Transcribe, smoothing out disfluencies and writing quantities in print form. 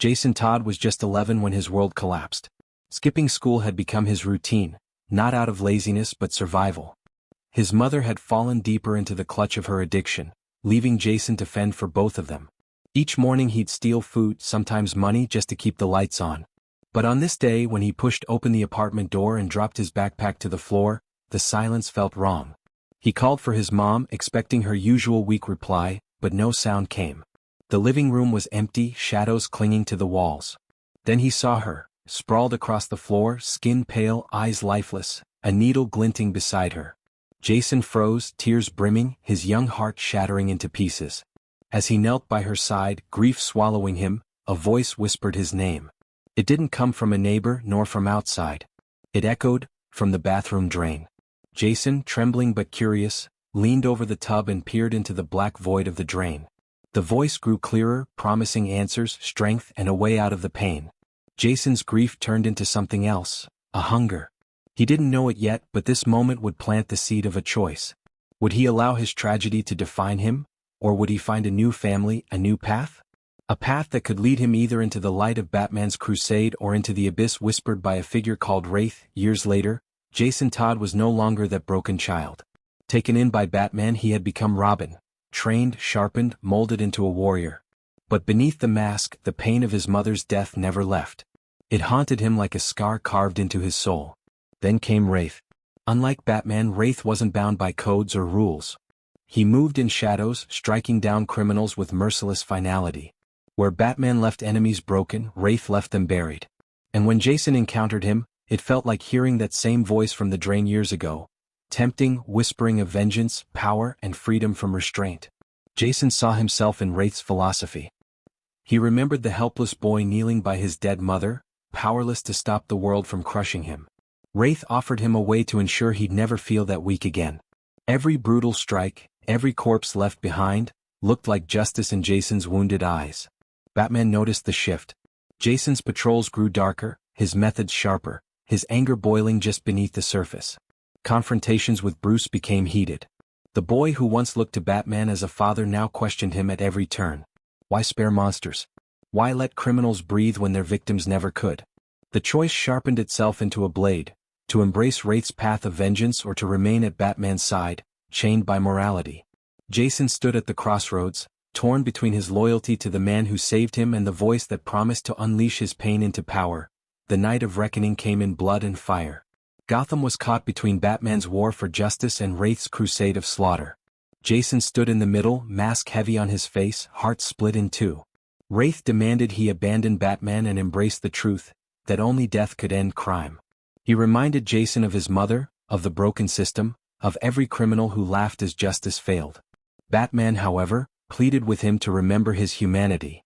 Jason Todd was just 11 when his world collapsed. Skipping school had become his routine, not out of laziness but survival. His mother had fallen deeper into the clutch of her addiction, leaving Jason to fend for both of them. Each morning he'd steal food, sometimes money, just to keep the lights on. But on this day, when he pushed open the apartment door and dropped his backpack to the floor, the silence felt wrong. He called for his mom, expecting her usual weak reply, but no sound came. The living room was empty, shadows clinging to the walls. Then he saw her, sprawled across the floor, skin pale, eyes lifeless, a needle glinting beside her. Jason froze, tears brimming, his young heart shattering into pieces. As he knelt by her side, grief swallowing him, a voice whispered his name. It didn't come from a neighbor nor from outside. It echoed from the bathroom drain. Jason, trembling but curious, leaned over the tub and peered into the black void of the drain. The voice grew clearer, promising answers, strength, and a way out of the pain. Jason's grief turned into something else, a hunger. He didn't know it yet, but this moment would plant the seed of a choice. Would he allow his tragedy to define him, or would he find a new family, a new path? A path that could lead him either into the light of Batman's crusade or into the abyss whispered by a figure called Wraith. Years later, Jason Todd was no longer that broken child. Taken in by Batman, he had become Robin. Trained, sharpened, molded into a warrior. But beneath the mask, the pain of his mother's death never left. It haunted him like a scar carved into his soul. Then came Wraith. Unlike Batman, Wraith wasn't bound by codes or rules. He moved in shadows, striking down criminals with merciless finality. Where Batman left enemies broken, Wraith left them buried. And when Jason encountered him, it felt like hearing that same voice from the drain years ago. Tempting, whispering of vengeance, power, and freedom from restraint. Jason saw himself in Wraith's philosophy. He remembered the helpless boy kneeling by his dead mother, powerless to stop the world from crushing him. Wraith offered him a way to ensure he'd never feel that weak again. Every brutal strike, every corpse left behind, looked like justice in Jason's wounded eyes. Batman noticed the shift. Jason's patrols grew darker, his methods sharper, his anger boiling just beneath the surface. Confrontations with Bruce became heated. The boy who once looked to Batman as a father now questioned him at every turn. Why spare monsters? Why let criminals breathe when their victims never could? The choice sharpened itself into a blade, to embrace Wraith's path of vengeance or to remain at Batman's side, chained by morality. Jason stood at the crossroads, torn between his loyalty to the man who saved him and the voice that promised to unleash his pain into power. The night of reckoning came in blood and fire. Gotham was caught between Batman's war for justice and Wraith's crusade of slaughter. Jason stood in the middle, mask heavy on his face, heart split in two. Wraith demanded he abandon Batman and embrace the truth, that only death could end crime. He reminded Jason of his mother, of the broken system, of every criminal who laughed as justice failed. Batman, however, pleaded with him to remember his humanity.